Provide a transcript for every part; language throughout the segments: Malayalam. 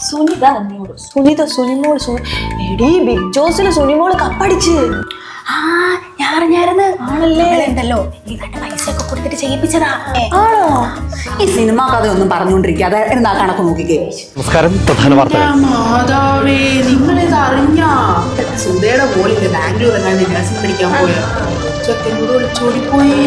സുനിത സുനിമോൾ എടീ ബിഗ് ജോസില് സുനിമോള് കപ്പടിച്ച്. ഞാൻ അറിഞ്ഞായിരുന്നു. ആണല്ലേ? ഉണ്ടല്ലോ ഈ പൈസ ഒക്കെ കൊടുത്തിട്ട് ചെയ്യിപ്പിച്ചതാ. ആണോ? ഈ സിനിമ കഥയൊന്നും പറഞ്ഞോണ്ടിരിക്കാതെ എന്താ കണക്ക് നോക്കിക്കേ. നമസ്കാരം, പ്രധാന വാർത്തകൾ. മാതാവേ, നിങ്ങളിത് അറിഞ്ഞ സുധയുടെ മോളിന്റെ ബാംഗ്ലൂർ എങ്ങാണ്ട് നഴ്സിംഗ് പഠിക്കാൻ പോയ ചെക്കനോട് വിളിച്ചോടിപ്പോയി.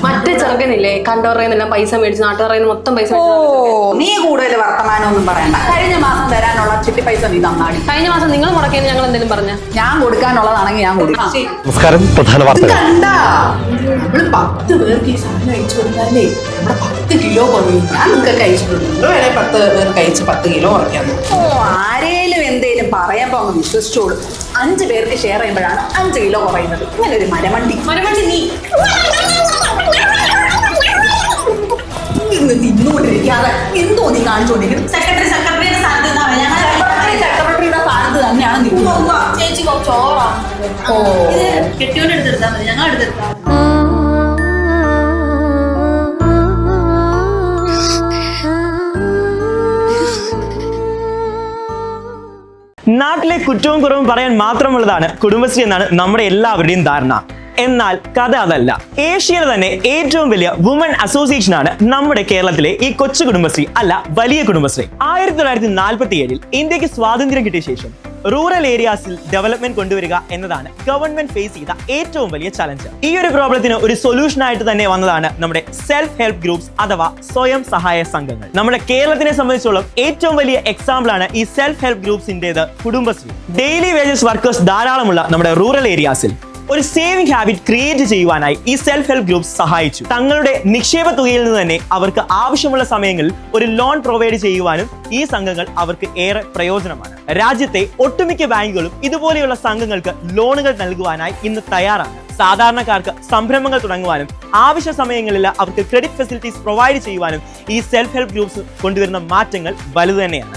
മറ്റേ ചെറുക്കനില്ലേ കണ്ടവറേന്നെല്ലാം പൈസ മേടിച്ച് നാട്ടുകാരെ മൊത്തം പൈസ നീ കൂടുതൽ വർത്തമാനം ഒന്നും പറയണ്ട. കഴിഞ്ഞ മാസം തരാനുള്ള ചിട്ടി പൈസ നീ തന്നാടി. കഴിഞ്ഞ മാസം നിങ്ങൾ മുടക്കിയെന്ന് ഞങ്ങൾ എന്തെങ്കിലും പറഞ്ഞ ഞാൻ കൊടുക്കാനുള്ളതാണെങ്കിൽ ഞാൻ കൊടുക്കാം. നമസ്കാരം, പ്രധാന വാർത്തകൾ. കണ്ടാ നമ്മള് 10 പേർക്ക് ഈ സാധനം അയച്ചു കൊടുത്താലേ നമ്മുടെ 10 കിലോ കുറയും. ഞാൻ നിങ്ങൾക്ക് അയച്ചിട്ടുണ്ട്. നിങ്ങൾ വേണേ 10 പേർക്ക് അയച്ച് 10 കിലോ കുറയ്ക്കാൻ. ആരേലും എന്തേലും പറയുമ്പോ അങ്ങ് വിശ്വസിച്ചോളൂ. 5 പേർക്ക് ഷെയർ ചെയ്യുമ്പോഴാണ് 5 കിലോ കുറയുന്നത്. ഇങ്ങനെ ഒരു മരമണ്ടി നീ ഇന്ന് തിന്നുകൊണ്ടിരിക്കാതെ എന്തോ നീ കാണിച്ചുകൊണ്ടിരിക്കും. സെക്രട്ടറിയുടെ സ്ഥാനത്ത് സെക്രട്ടറിയുടെ സ്ഥാനത്ത് തന്നെയാണ് നിൽക്കുന്നത്. ചേച്ചി കുറച്ച് ഓവറാണ്. കെട്ടിയോണ്ട് എടുത്തെടുത്താൽ മതി, ഞങ്ങൾ എടുത്തെടുത്താൽ. നാട്ടിലെ കുറ്റവും കുറവും പറയാൻ മാത്രമുള്ളതാണ് കുടുംബശ്രീ എന്നാണ് നമ്മുടെ എല്ലാവരുടെയും ധാരണ. എന്നാൽ കഥ അതല്ല. ഏഷ്യയിലെ തന്നെ ഏറ്റവും വലിയ വുമൺ അസോസിയേഷൻ ആണ് നമ്മുടെ കേരളത്തിലെ ഈ കൊച്ചു കുടുംബശ്രീ, അല്ല വലിയ കുടുംബശ്രീ. 1947 ഇന്ത്യക്ക് സ്വാതന്ത്ര്യം കിട്ടിയ ശേഷം റൂറൽ ഏരിയാസിൽ ഡെവലപ്മെന്റ് കൊണ്ടുവരിക എന്നതാണ് ഗവൺമെന്റ് ഫേസ് ചെയ്ത ഏറ്റവും വലിയ ചലഞ്ച്. ഈ ഒരു പ്രോബ്ലത്തിന് ഒരു സൊല്യൂഷൻ ആയിട്ട് തന്നെ വന്നതാണ് നമ്മുടെ സെൽഫ് ഹെൽപ്പ് ഗ്രൂപ്പ്സ് അഥവാ സ്വയം സഹായ സംഘങ്ങൾ. നമ്മുടെ കേരളത്തിനെ സംബന്ധിച്ചോളം ഏറ്റവും വലിയ എക്സാമ്പിൾ ആണ് ഈ സെൽഫ് ഹെൽപ്പ് ഗ്രൂപ്പ്സിന്റേത് കുടുംബശ്രീ. ഡെയിലി വേജസ് വർക്കേഴ്സ് ധാരാളമുള്ള നമ്മുടെ റൂറൽ ഏരിയാസിൽ ഒരു സേവിംഗ് ഹാബിറ്റ് ക്രിയേറ്റ് ചെയ്യുവാനായി ഈ സെൽഫ് ഹെൽപ്പ് ഗ്രൂപ്പ്സ് സഹായിച്ചു. തങ്ങളുടെ നിക്ഷേപ തുകയിൽ നിന്ന് തന്നെ അവർക്ക് ആവശ്യമുള്ള സമയങ്ങളിൽ ഒരു ലോൺ പ്രൊവൈഡ് ചെയ്യുവാനും ഈ സംഘങ്ങൾ അവർക്ക് ഏറെ പ്രയോജനമാണ്. രാജ്യത്തെ ഒട്ടുമിക്ക ബാങ്കുകളും ഇതുപോലെയുള്ള സംഘങ്ങൾക്ക് ലോണുകൾ നൽകുവാനായി ഇന്ന് തയ്യാറാണ്. സാധാരണക്കാർക്ക് സംരംഭങ്ങൾ തുടങ്ങുവാനും ആവശ്യ സമയങ്ങളിൽ അവർക്ക് ക്രെഡിറ്റ് ഫെസിലിറ്റീസ് പ്രൊവൈഡ് ചെയ്യുവാനും ഈ സെൽഫ് ഹെൽപ്പ് ഗ്രൂപ്പ്സ് കൊണ്ടുവരുന്ന മാറ്റങ്ങൾ വലുത് തന്നെയാണ്.